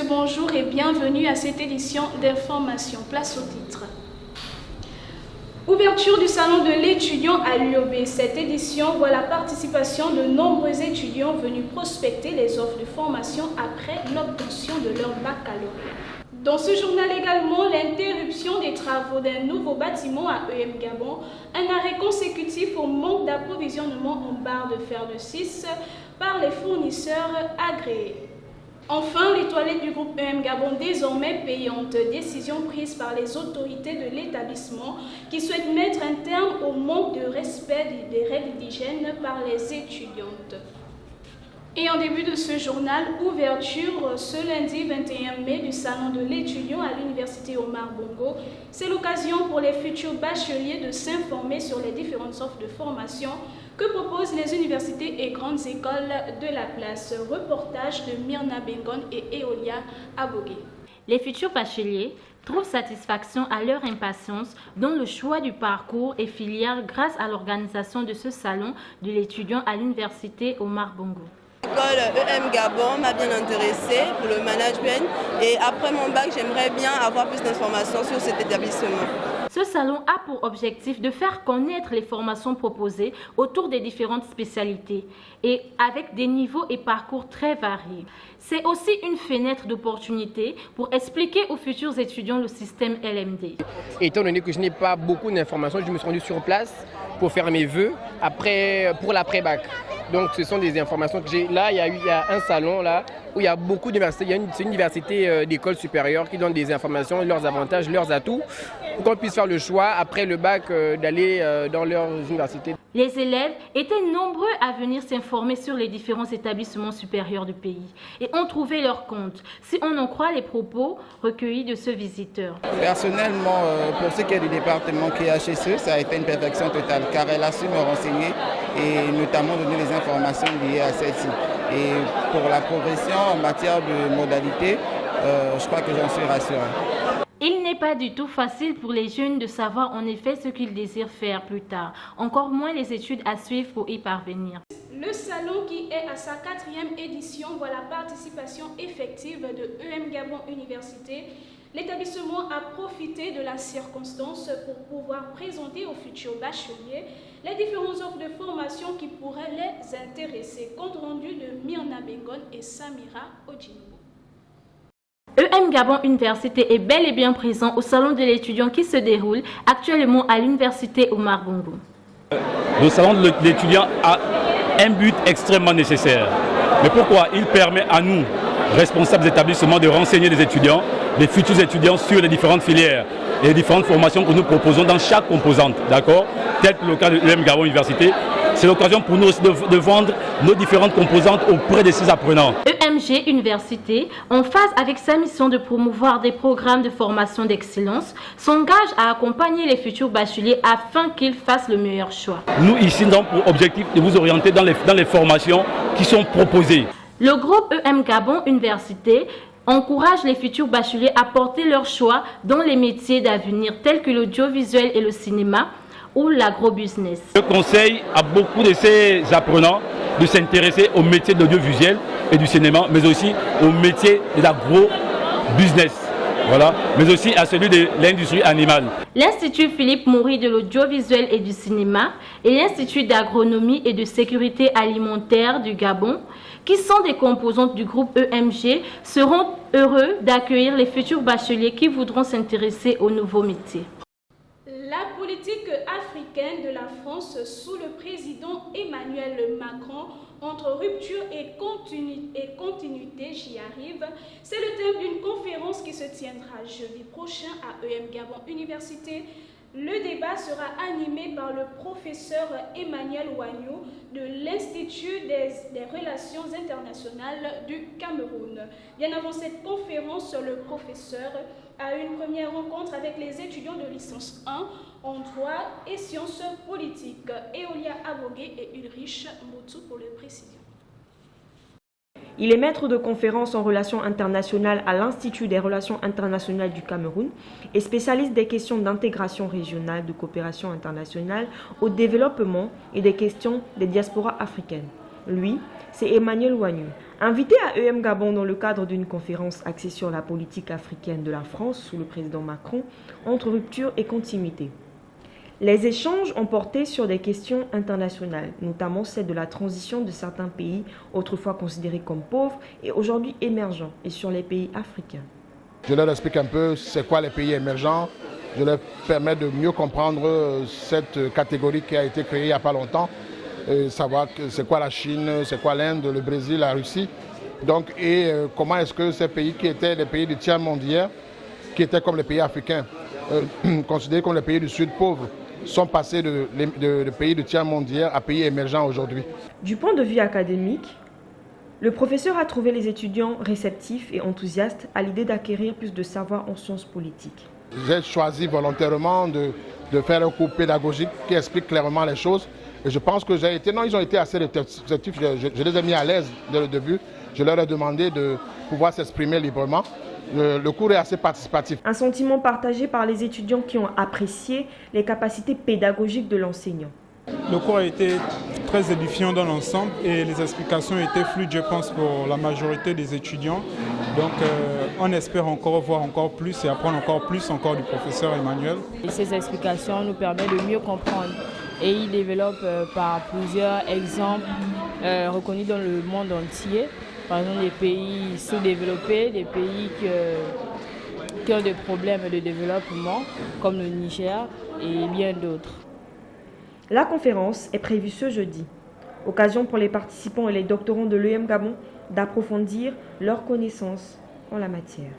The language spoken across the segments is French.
bonjour et bienvenue à cette édition d'information. Place au titre. Ouverture du salon de l'étudiant à l'UOB. Cette édition voit la participation de nombreux étudiants venus prospecter les offres de formation après l'obtention de leur baccalauréat. Dans ce journal également, l'interruption des travaux d'un nouveau bâtiment à EM Gabon, un arrêt consécutif au manque d'approvisionnement en barres de fer de 6 par les fournisseurs agréés. Enfin, les toilettes du groupe EM Gabon désormais payantes, décision prise par les autorités de l'établissement qui souhaitent mettre un terme au manque de respect des règles d'hygiène par les étudiantes. Et en début de ce journal, ouverture ce lundi 21 mai du salon de l'étudiant à l'université Omar Bongo. C'est l'occasion pour les futurs bacheliers de s'informer sur les différentes offres de formation que proposent les universités et grandes écoles de la place. Reportage de Myrna Bengon et Eolia Abogué. Les futurs bacheliers trouvent satisfaction à leur impatience dans le choix du parcours et filière grâce à l'organisation de ce salon de l'étudiant à l'université Omar Bongo. L'école EM Gabon m'a bien intéressée pour le management et après mon bac, j'aimerais bien avoir plus d'informations sur cet établissement. Ce salon a pour objectif de faire connaître les formations proposées autour des différentes spécialités et avec des niveaux et parcours très variés. C'est aussi une fenêtre d'opportunité pour expliquer aux futurs étudiants le système LMD. Étant donné que je n'ai pas beaucoup d'informations, je me suis rendu sur place pour faire mes vœux pour l'après-bac. Donc ce sont des informations que j'ai. Là, il y a un salon là, où il y a beaucoup d'universités. C'est une université d'école supérieure qui donne des informations, leurs avantages, leurs atouts, pour qu'on puisse faire le choix après le bac d'aller dans leurs universités. Les élèves étaient nombreux à venir s'informer sur les différents établissements supérieurs du pays et ont trouvé leur compte, si on en croit les propos recueillis de ce visiteur. Personnellement, pour ce qui est du département QHSE, ça a été une perfection totale car elle a su me renseigner et notamment donner les informations liées à celle-ci. Et pour la progression en matière de modalité, je crois que j'en suis rassuré. Il n'est pas du tout facile pour les jeunes de savoir en effet ce qu'ils désirent faire plus tard, encore moins les études à suivre pour y parvenir. Le salon qui est à sa 4e édition voit la participation effective de EM Gabon Université. L'établissement a profité de la circonstance pour pouvoir présenter aux futurs bacheliers les différentes offres de formation qui pourraient les intéresser. Compte rendu de Myrna Bengon et Samira Odjinou. EM Gabon Université est bel et bien présent au salon de l'étudiant qui se déroule actuellement à l'université Omar Bongo. Le salon de l'étudiant a un but extrêmement nécessaire. Mais pourquoi? Il permet à nous, responsables d'établissements, de renseigner les étudiants, les futurs étudiants sur les différentes filières et les différentes formations que nous proposons dans chaque composante, d'accord? Tel que le cas de l'EM Gabon Université. C'est l'occasion pour nous aussi de vendre nos différentes composantes auprès de ces apprenants. EMG Université, en phase avec sa mission de promouvoir des programmes de formation d'excellence, s'engage à accompagner les futurs bacheliers afin qu'ils fassent le meilleur choix. Nous ici, nous avons pour objectif de vous orienter dans les formations qui sont proposées. Le groupe EM Gabon Université encourage les futurs bacheliers à porter leur choix dans les métiers d'avenir tels que l'audiovisuel et le cinéma, ou l'agrobusiness. Je conseille à beaucoup de ces apprenants de s'intéresser au métier de l'audiovisuel et du cinéma, mais aussi au métier de l'agrobusiness, voilà, mais aussi à celui de l'industrie animale. L'Institut Philippe Maury de l'audiovisuel et du cinéma et l'Institut d'agronomie et de sécurité alimentaire du Gabon, qui sont des composantes du groupe EMG, seront heureux d'accueillir les futurs bacheliers qui voudront s'intéresser aux nouveaux métiers. La politique africaine de la France sous le président Emmanuel Macron, entre rupture et continuité, j'y arrive. C'est le thème d'une conférence qui se tiendra jeudi prochain à EM Gabon Université. Le débat sera animé par le professeur Emmanuel Wagnou de l'Institut des Relations Internationales du Cameroun. Bien avant cette conférence, le professeur a eu une première rencontre avec les étudiants de licence 1 en droit et sciences politiques. Eolia Abogué et Ulrich Moutou pour le précision. Il est maître de conférences en relations internationales à l'Institut des Relations Internationales du Cameroun et spécialiste des questions d'intégration régionale, de coopération internationale, au développement et des questions des diasporas africaines. Lui, c'est Emmanuel Wagnou, Invités à EM Gabon dans le cadre d'une conférence axée sur la politique africaine de la France sous le président Macron, entre rupture et continuité. Les échanges ont porté sur des questions internationales, notamment celle de la transition de certains pays autrefois considérés comme pauvres et aujourd'hui émergents, et sur les pays africains. Je leur explique un peu c'est quoi les pays émergents, je leur permets de mieux comprendre cette catégorie qui a été créée il n'y a pas longtemps, savoir c'est quoi la Chine, c'est quoi l'Inde, le Brésil, la Russie. Donc, comment est-ce que ces pays qui étaient les pays du tiers monde hier, qui étaient comme les pays africains, considérés comme les pays du Sud pauvres, sont passés de pays du tiers monde hier à pays émergents aujourd'hui. Du point de vue académique, le professeur a trouvé les étudiants réceptifs et enthousiastes à l'idée d'acquérir plus de savoir en sciences politiques. J'ai choisi volontairement de faire un cours pédagogique qui explique clairement les choses. Et je pense que ils ont été assez réceptifs. Je les ai mis à l'aise dès le début. Je leur ai demandé de pouvoir s'exprimer librement. Le cours est assez participatif. Un sentiment partagé par les étudiants qui ont apprécié les capacités pédagogiques de l'enseignant. Le cours a été très édifiant dans l'ensemble et les explications étaient fluides, je pense, pour la majorité des étudiants. Donc on espère encore voir encore plus et apprendre encore plus du professeur Emmanuel. Et ces explications nous permettent de mieux comprendre et il développe par plusieurs exemples reconnus dans le monde entier. Par exemple, des pays sous-développés, des pays qui ont des problèmes de développement, comme le Niger et bien d'autres. La conférence est prévue ce jeudi. Occasion pour les participants et les doctorants de l'EM Gabon d'approfondir leurs connaissances en la matière.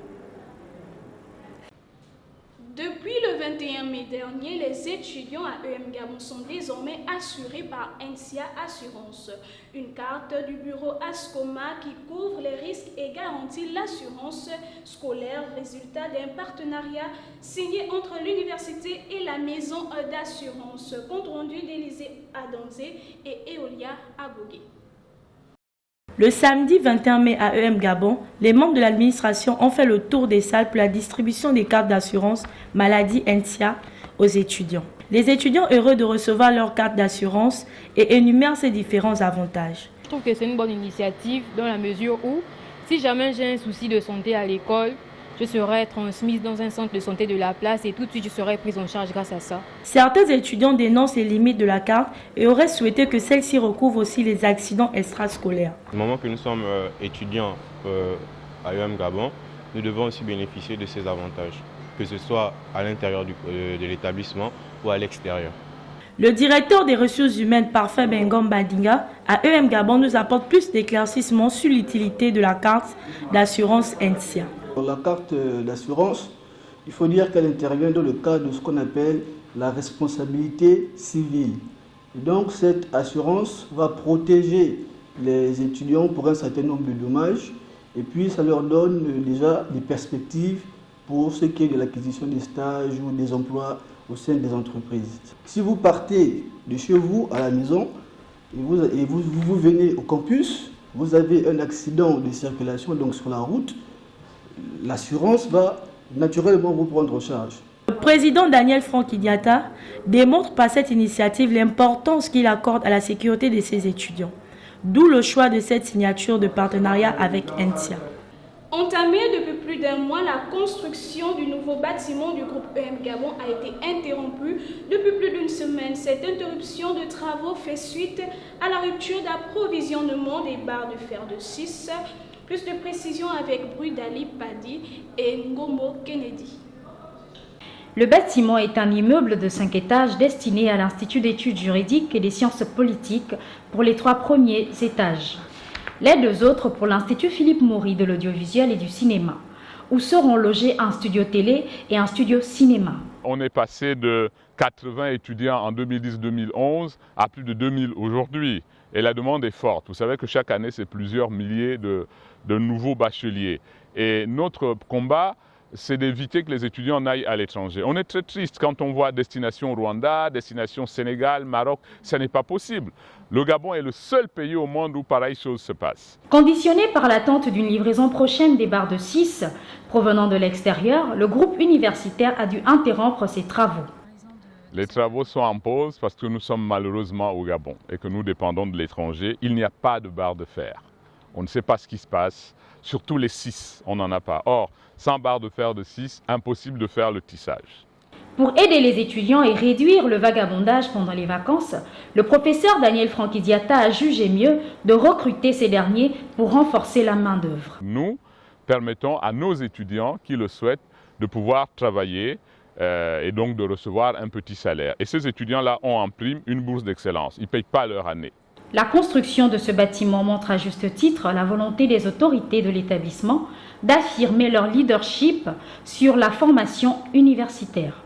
Depuis le 21 mai dernier, les étudiants à EM Gabon sont désormais assurés par NCIA Assurance, une carte du bureau ASCOMA qui couvre les risques et garantit l'assurance scolaire, résultat d'un partenariat signé entre l'université et la maison d'assurance. Compte rendu d'Élysée Adanzé et Eolia Abogué. Le samedi 21 mai à EM Gabon, les membres de l'administration ont fait le tour des salles pour la distribution des cartes d'assurance maladie NCIA aux étudiants. Les étudiants heureux de recevoir leur carte d'assurance et énumèrent ces différents avantages. Je trouve que c'est une bonne initiative dans la mesure où, si jamais j'ai un souci de santé à l'école, je serai transmise dans un centre de santé de la place et tout de suite je serai prise en charge grâce à ça. Certains étudiants dénoncent les limites de la carte et auraient souhaité que celle-ci recouvre aussi les accidents extrascolaires. Du moment que nous sommes étudiants à EM Gabon, nous devons aussi bénéficier de ces avantages, que ce soit à l'intérieur de l'établissement ou à l'extérieur. Le directeur des ressources humaines Parfait Bengom Badinga à EM Gabon nous apporte plus d'éclaircissements sur l'utilité de la carte d'assurance NCIA. La carte d'assurance, il faut dire qu'elle intervient dans le cadre de ce qu'on appelle la responsabilité civile. Et donc cette assurance va protéger les étudiants pour un certain nombre de dommages et puis ça leur donne déjà des perspectives pour ce qui est de l'acquisition des stages ou des emplois au sein des entreprises. Si vous partez de chez vous à la maison et vous venez au campus, vous avez un accident de circulation donc sur la route, l'assurance va naturellement vous prendre en charge. Le président Daniel Franck-Idiata démontre par cette initiative l'importance qu'il accorde à la sécurité de ses étudiants. D'où le choix de cette signature de partenariat avec NCIA. Entamée depuis plus d'un mois, la construction du nouveau bâtiment du groupe EM Gabon a été interrompue depuis plus d'une semaine. Cette interruption de travaux fait suite à la rupture d'approvisionnement des barres de fer de 6. Plus de précisions avec Brudali Padi et Ngomo Kennedy. Le bâtiment est un immeuble de 5 étages destiné à l'Institut d'études juridiques et des sciences politiques pour les 3 premiers étages. Les 2 autres pour l'Institut Philippe Maury de l'audiovisuel et du cinéma, où seront logés un studio télé et un studio cinéma. On est passé de 80 étudiants en 2010-2011 à plus de 2000 aujourd'hui. Et la demande est forte. Vous savez que chaque année, c'est plusieurs milliers de nouveaux bacheliers. Et notre combat, c'est d'éviter que les étudiants n'aillent à l'étranger. On est très triste quand on voit destination Rwanda, destination Sénégal, Maroc. Ce n'est pas possible. Le Gabon est le seul pays au monde où pareille chose se passe. Conditionné par l'attente d'une livraison prochaine des barres de 6 provenant de l'extérieur, le groupe universitaire a dû interrompre ses travaux. Les travaux sont en pause parce que nous sommes malheureusement au Gabon et que nous dépendons de l'étranger. Il n'y a pas de barre de fer. On ne sait pas ce qui se passe. Surtout les 6, on n'en a pas. Or, sans barre de fer de 6, impossible de faire le tissage. Pour aider les étudiants et réduire le vagabondage pendant les vacances, le professeur Daniel Franquidiata a jugé mieux de recruter ces derniers pour renforcer la main-d'œuvre. Nous permettons à nos étudiants qui le souhaitent de pouvoir travailler et donc de recevoir un petit salaire. Et ces étudiants-là ont en prime une bourse d'excellence. Ils ne payent pas leur année. La construction de ce bâtiment montre à juste titre la volonté des autorités de l'établissement d'affirmer leur leadership sur la formation universitaire.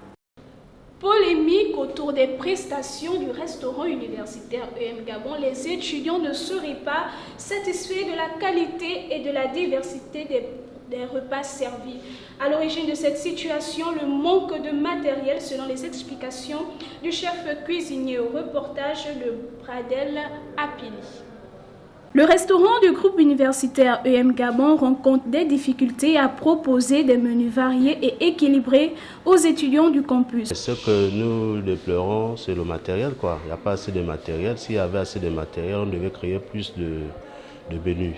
Polémique autour des prestations du restaurant universitaire EM Gabon, les étudiants ne seraient pas satisfaits de la qualité et de la diversité des repas servis. À l'origine de cette situation, le manque de matériel selon les explications du chef cuisinier au reportage de Pradel Apili. Le restaurant du groupe universitaire EM Gabon rencontre des difficultés à proposer des menus variés et équilibrés aux étudiants du campus. Ce que nous déplorons, c'est le matériel, quoi. Il n'y a pas assez de matériel. S'il y avait assez de matériel, on devait créer plus de menus.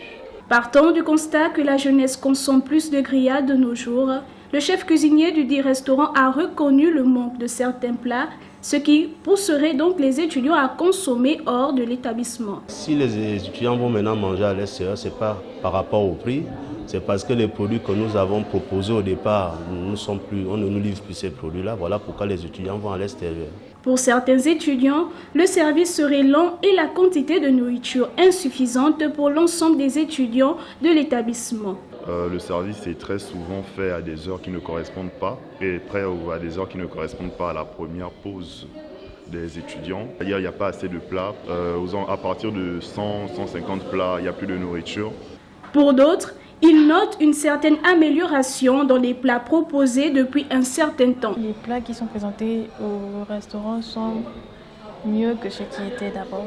Partant du constat que la jeunesse consomme plus de grillades de nos jours, le chef cuisinier du dit restaurant a reconnu le manque de certains plats, ce qui pousserait donc les étudiants à consommer hors de l'établissement. Si les étudiants vont maintenant manger à l'extérieur, ce n'est pas par rapport au prix, c'est parce que les produits que nous avons proposés au départ, on ne nous livre plus ces produits-là. Voilà pourquoi les étudiants vont à l'extérieur. Pour certains étudiants, le service serait lent et la quantité de nourriture insuffisante pour l'ensemble des étudiants de l'établissement. Le service est très souvent fait à des heures qui ne correspondent pas et à des heures qui ne correspondent pas à la première pause des étudiants. Il n'y a pas assez de plats. À partir de 100-150 plats, il n'y a plus de nourriture. Pour d'autres, ils notent une certaine amélioration dans les plats proposés depuis un certain temps. Les plats qui sont présentés au restaurant sont mieux que ce qui était d'abord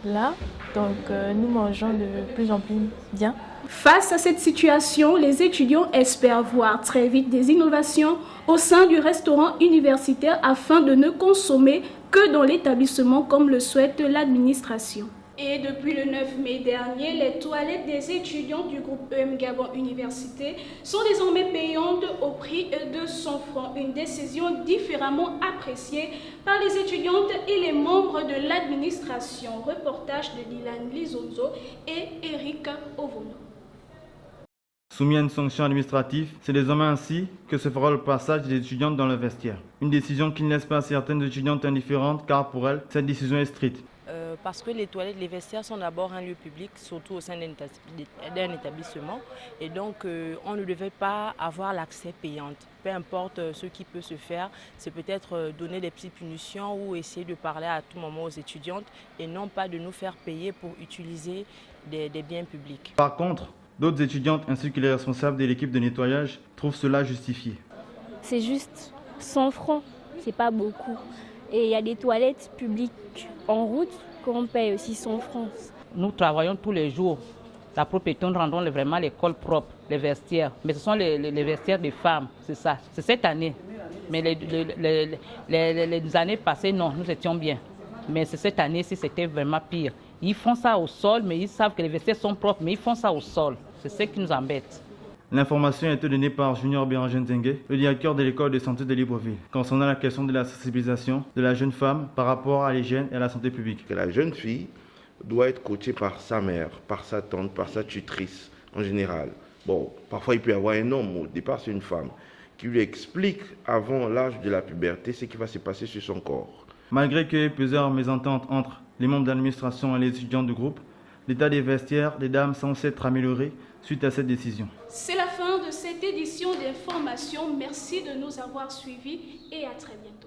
là. Donc nous mangeons de plus en plus bien. Face à cette situation, les étudiants espèrent voir très vite des innovations au sein du restaurant universitaire afin de ne consommer que dans l'établissement comme le souhaite l'administration. Et depuis le 9 mai dernier, les toilettes des étudiants du groupe EM Gabon Université sont désormais payantes au prix de 100 francs. Une décision différemment appréciée par les étudiantes et les membres de l'administration. Reportage de Dylan Lizonzo et Eric Ovono. Soumis à une sanction administrative, c'est désormais ainsi que se fera le passage des étudiantes dans le vestiaire. Une décision qui ne laisse pas certaines étudiantes indifférentes car pour elles, cette décision est stricte. Parce que les toilettes, les vestiaires sont d'abord un lieu public, surtout au sein d'un établissement. Et donc, on ne devait pas avoir l'accès payant. Peu importe ce qui peut se faire, c'est peut-être donner des petites punitions ou essayer de parler à tout moment aux étudiantes et non pas de nous faire payer pour utiliser des biens publics. Par contre, d'autres étudiantes ainsi que les responsables de l'équipe de nettoyage trouvent cela justifié. C'est juste 100 francs, c'est pas beaucoup. Et il y a des toilettes publiques en route qu'on paye aussi 100 francs. Nous travaillons tous les jours. La propriété, nous rendons vraiment l'école propre, les vestiaires. Mais ce sont les vestiaires des femmes, c'est ça. C'est cette année. Mais les années passées, non, nous étions bien. Mais c'est cette année-ci, c'était vraiment pire. Ils font ça au sol, mais ils savent que les vestiaires sont propres, mais ils font ça au sol. C'est ce qui nous embête. L'information a été donnée par Junior Béranger Nzengue, le directeur de l'école de santé de Libreville, concernant la question de la sensibilisation de la jeune femme par rapport à l'hygiène et à la santé publique. La jeune fille doit être coachée par sa mère, par sa tante, par sa tutrice en général. Bon, parfois il peut y avoir un homme, au départ c'est une femme, qui lui explique avant l'âge de la puberté ce qui va se passer sur son corps. Malgré qu'il y ait plusieurs mésententes entre les membres d'administration et les étudiants du groupe, l'état des vestiaires des dames semble s'être amélioré suite à cette décision. C'est la fin de cette édition d'information. Merci de nous avoir suivis et à très bientôt.